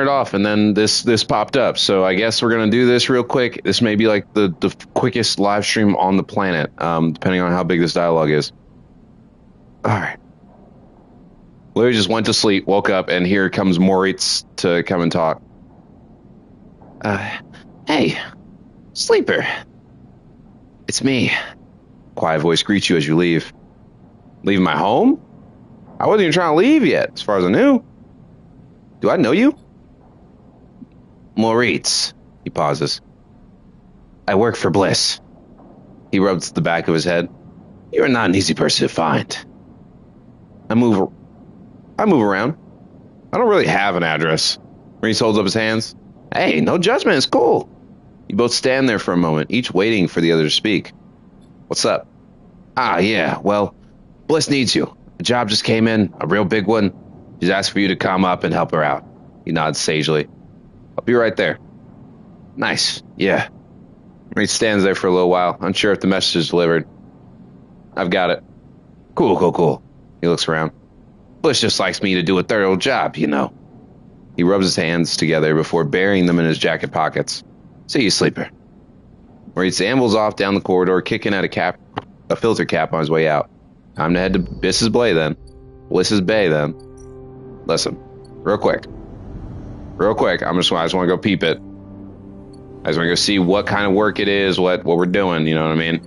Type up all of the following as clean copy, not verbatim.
it off, and then this popped up. So I guess we're gonna do this real quick. This may be like the quickest live stream on the planet, depending on how big this dialogue is. All right. Larry just went to sleep, woke up, and here comes Moritz to come and talk. Hey, sleeper. It's me. Quiet voice greets you as you leave. Leave my home? I wasn't even trying to leave yet, as far as I knew. Do I know you? Moritz. He pauses. I work for Bliss. He rubs the back of his head. You're not an easy person to find. I move around. I don't really have an address. Reese holds up his hands. Hey, no judgment. It's cool. You both stand there for a moment, each waiting for the other to speak. What's up? Yeah. Well, Bliss needs you. A job just came in, a real big one. She's asked for you to come up and help her out. He nods sagely. I'll be right there. Nice. Yeah. Reese stands there for a little while, unsure if the message is delivered. I've got it. Cool. He looks around. Bliss just likes me to do a thorough job, you know. He rubs his hands together before burying them in his jacket pockets. See you, sleeper. Reese ambles off down the corridor, kicking at a filter cap on his way out. Time to head to Bliss's Bay then. Listen, real quick. I just want to go peep it. I just want to go see what kind of work it is, what we're doing. You know what I mean?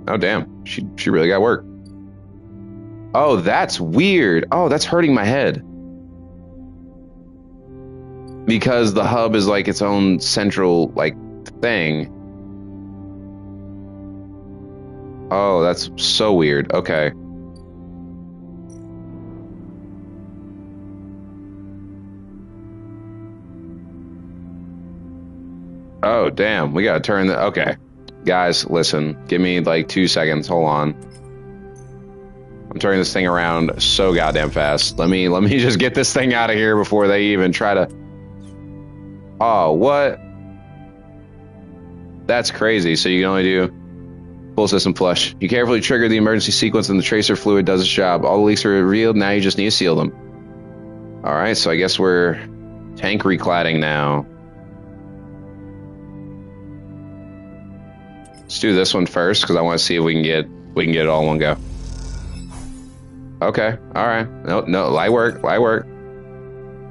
Oh damn. She really got work. Oh, that's weird. Oh, that's hurting my head. Because the hub is like its own central thing. Oh, that's so weird. Okay. Oh, damn. We gotta turn the... Okay. Guys, listen. Give me 2 seconds. Hold on. I'm turning this thing around so goddamn fast. Let me just get this thing out of here before they even try to... Oh, what? That's crazy. So you can only do full system flush. You carefully trigger the emergency sequence and the tracer fluid does its job. All the leaks are revealed. Now you just need to seal them. All right, so I guess we're tank recladding now. Let's do this one first because I want to see if we can get it all in one go. Okay, all right. No, light work.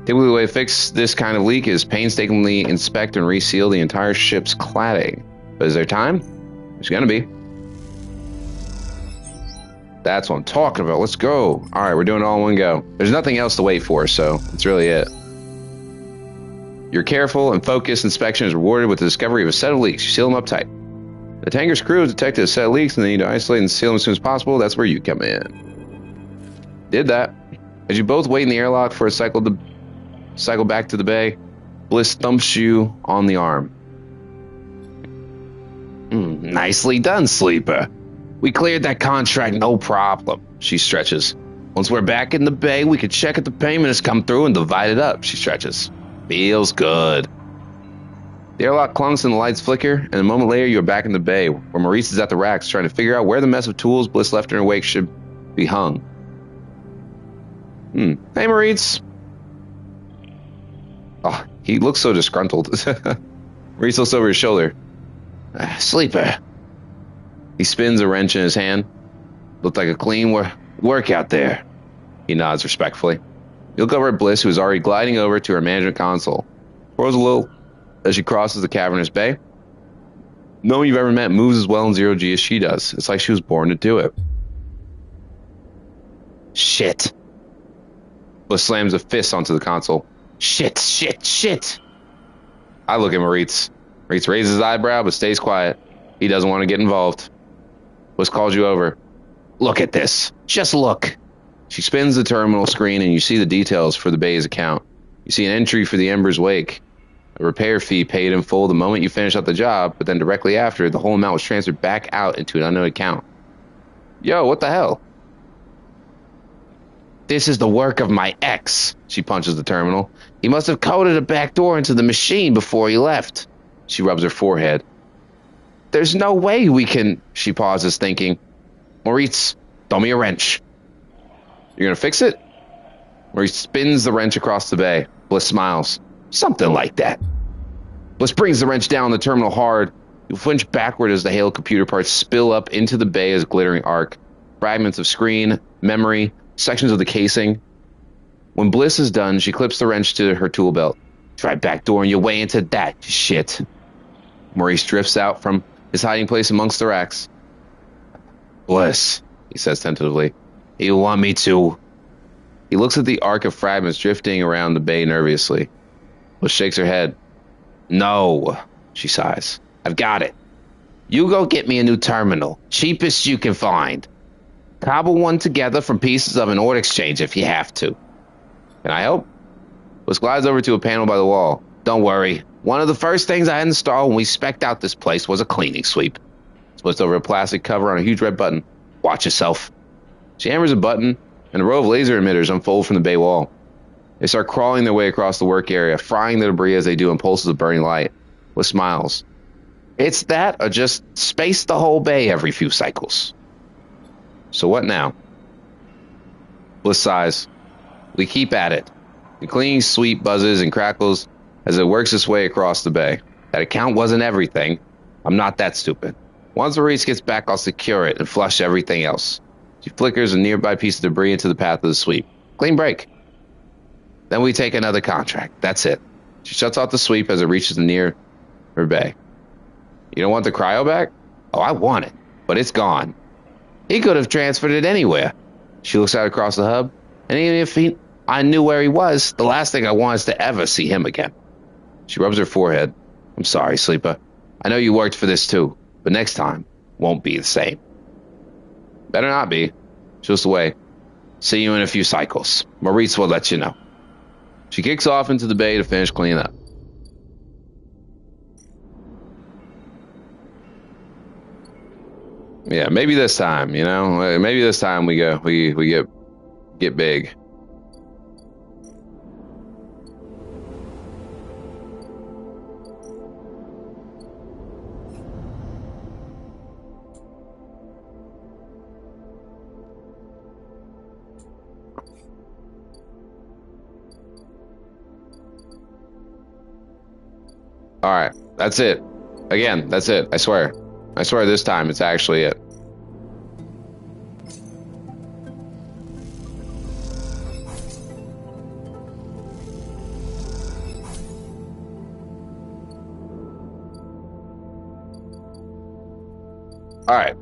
Typically, the way to fix this kind of leak is painstakingly inspect and reseal the entire ship's cladding. But is there time? There's gonna be. That's what I'm talking about. Let's go. All right, we're doing it all in one go. There's nothing else to wait for, so that's really it. Your careful and focused inspection is rewarded with the discovery of a set of leaks. You seal them up tight. The tanker's crew has detected a set of leaks and they need to isolate and seal them as soon as possible. That's where you come in. Did that. As you both wait in the airlock for a cycle back to the bay, Bliss thumps you on the arm. Nicely done, sleeper. We cleared that contract, no problem. She stretches. Once we're back in the bay, we can check if the payment has come through and divide it up. She stretches. Feels good. The airlock clunks and the lights flicker, and a moment later you're back in the bay, where Maurice is at the racks trying to figure out where the mess of tools Bliss left in her wake should be hung. Hey, Maurice. Oh, he looks so disgruntled. Maurice looks over his shoulder. Sleeper. He spins a wrench in his hand. Looked like a clean work out there. He nods respectfully. You look over at Bliss, who is already gliding over to her management console. Twirls a little as she crosses the cavernous bay. No one you've ever met moves as well in zero G as she does. It's like she was born to do it. Shit. Bliss slams a fist onto the console. Shit. I look at Maurice. Maurice raises his eyebrow but stays quiet. He doesn't want to get involved. Bliss calls you over. Look at this. Just look. She spins the terminal screen and you see the details for the bay's account. You see an entry for the Ember's Wake. A repair fee paid in full the moment you finish up the job, but then directly after, the whole amount was transferred back out into an unknown account. Yo, what the hell? This is the work of my ex. She punches the terminal. He must have coded a back door into the machine before he left. She rubs her forehead. There's no way we can... She pauses, thinking. Maurice, throw me a wrench. You're gonna fix it? Maurice spins the wrench across the bay. Bliss smiles. Something like that. Bliss brings the wrench down the terminal hard. You flinch backward as the hail of computer parts spill up into the bay as a glittering arc. Fragments of screen, memory, sections of the casing. When Bliss is done, she clips the wrench to her tool belt. Try back door on your way into that, shit. Maurice drifts out from his hiding place amongst the racks. Bliss, he says tentatively. You want me to? He looks at the arc of fragments drifting around the bay nervously. Bliss shakes her head. No, she sighs. I've got it. You go get me a new terminal. Cheapest you can find. Cobble one together from pieces of an ore exchange if you have to. Can I help? Bliss glides over to a panel by the wall. Don't worry. One of the first things I installed when we spec'd out this place was a cleaning sweep. Splits over a plastic cover on a huge red button. Watch yourself. She hammers a button, and a row of laser emitters unfold from the bay wall. They start crawling their way across the work area, frying the debris as they do in pulses of burning light. Bliss smiles. It's that, or just space the whole bay every few cycles. So what now? Bliss sighs. We keep at it. The cleaning sweep buzzes and crackles as it works its way across the bay. That account wasn't everything. I'm not that stupid. Once Maurice gets back, I'll secure it and flush everything else. She flickers a nearby piece of debris into the path of the sweep. Clean break. Then we take another contract. That's it. She shuts off the sweep as it reaches near her bay. You don't want the cryo back? Oh, I want it, but it's gone. He could have transferred it anywhere. She looks out across the hub, and even if I knew where he was, the last thing I want is to ever see him again. She rubs her forehead. I'm sorry, Sleeper. I know you worked for this too, but next time won't be the same. Better not be. She looks away. See you in a few cycles. Maurice will let you know. She kicks off into the bay to finish cleaning up. Yeah, maybe this time, you know? Maybe this time we get big. Alright, that's it. Again, that's it. I swear. I swear this time it's actually it. Alright.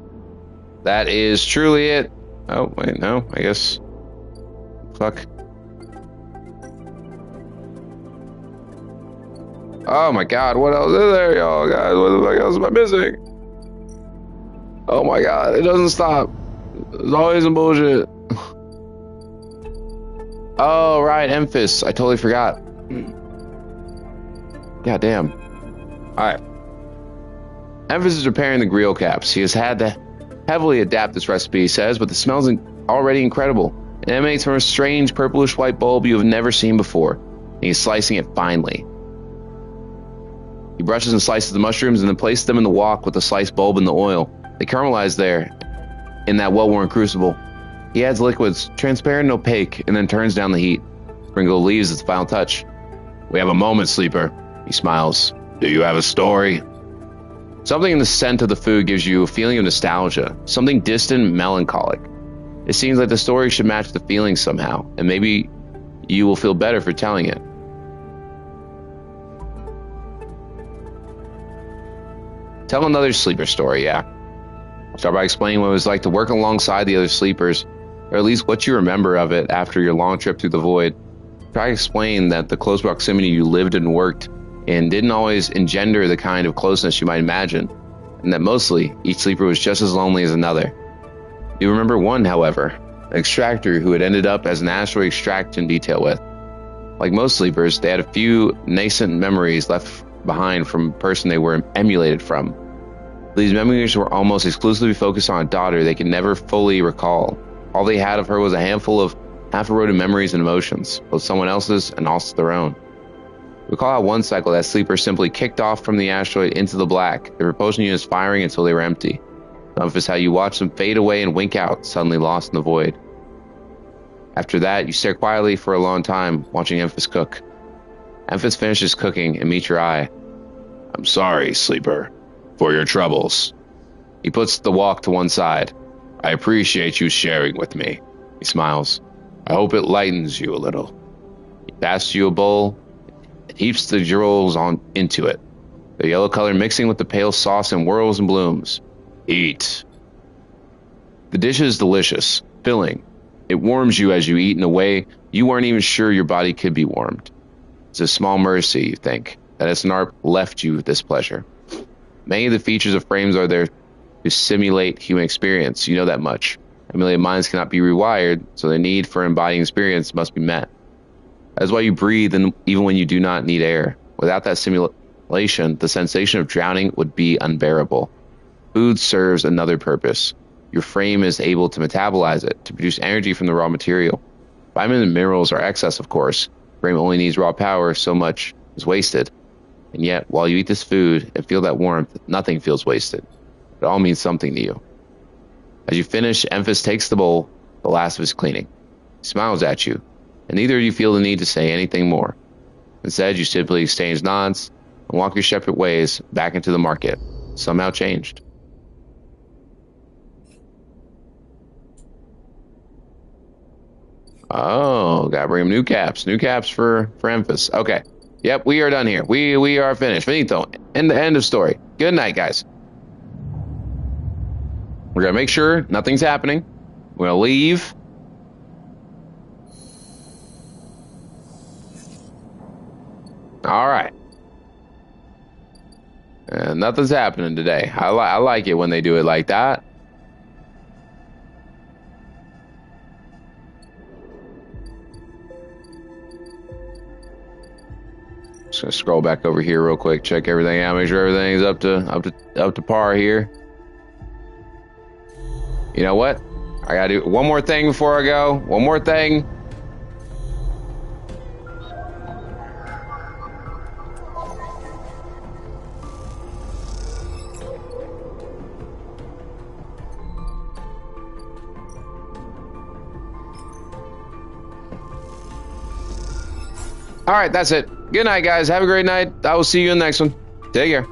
That is truly it. Oh, wait, no. I guess. Fuck. Oh my god, what else is there, y'all guys? What the fuck else am I missing? Oh my god, it doesn't stop. There's always some bullshit. Oh, right, Emphas. I totally forgot. God damn. Alright. Emphas is repairing the grill caps. He has had to heavily adapt this recipe, he says, but the smell's already incredible. It emanates from a strange purplish white bulb you have never seen before. And he's slicing it finely. He brushes and slices the mushrooms and then places them in the wok with the sliced bulb and the oil. They caramelize there in that well-worn crucible. He adds liquids, transparent and opaque, and then turns down the heat. Sprinkle leaves as the final touch. We have a moment, Sleeper. He smiles. Do you have a story? Something in the scent of the food gives you a feeling of nostalgia, something distant and melancholic. It seems like the story should match the feeling somehow, and maybe you will feel better for telling it. Tell another sleeper story, yeah. Start by explaining what it was like to work alongside the other sleepers, or at least what you remember of it after your long trip through the void. Try to explain that the close proximity you lived and worked in didn't always engender the kind of closeness you might imagine, and that mostly each sleeper was just as lonely as another. You remember one, however, an extractor who had ended up as an asteroid extraction detail with. Like most sleepers, they had a few nascent memories left behind from a person they were emulated from. These memories were almost exclusively focused on a daughter they could never fully recall. All they had of her was a handful of half-eroded memories and emotions, both someone else's and also their own. Recall how one cycle that sleeper simply kicked off from the asteroid into the black, their propulsion units firing until they were empty. Some of us how you watched them fade away and wink out, suddenly lost in the void. After that, you stare quietly for a long time, watching Emphas cook. Memphis finishes cooking and meets your eye. I'm sorry, sleeper, for your troubles. He puts the wok to one side. I appreciate you sharing with me. He smiles. I hope it lightens you a little. He passes you a bowl and heaps the jewels on into it. The yellow color mixing with the pale sauce and whirls and blooms. Eat. The dish is delicious, filling. It warms you as you eat in a way you weren't even sure your body could be warmed. It's a small mercy, you think, that Snarp left you this pleasure. Many of the features of frames are there to simulate human experience. You know that much. Emulated minds cannot be rewired, so the need for embodying experience must be met. That's why you breathe even when you do not need air. Without that simulation, the sensation of drowning would be unbearable. Food serves another purpose. Your frame is able to metabolize it, to produce energy from the raw material. Vitamins and minerals are excess, of course. The frame only needs raw power, so much is wasted. And yet, while you eat this food and feel that warmth, nothing feels wasted. It all means something to you. As you finish, Memphis takes the bowl, the last of his cleaning. He smiles at you, and neither of you feel the need to say anything more. Instead, you simply exchange nods and walk your separate ways back into the market, somehow changed. Oh, gotta bring him new caps. New caps for Memphis. Okay. Yep, we are done here. We are finished. Finito. End of story. Good night, guys. We're gonna make sure nothing's happening. We're gonna leave. All right. And nothing's happening today. I like it when they do it like that. Just gonna scroll back over here real quick, check everything out, make sure everything's up to par here. You know what? I gotta do one more thing before I go. One more thing. All right, that's it. Good night, guys. Have a great night. I will see you in the next one. Take care.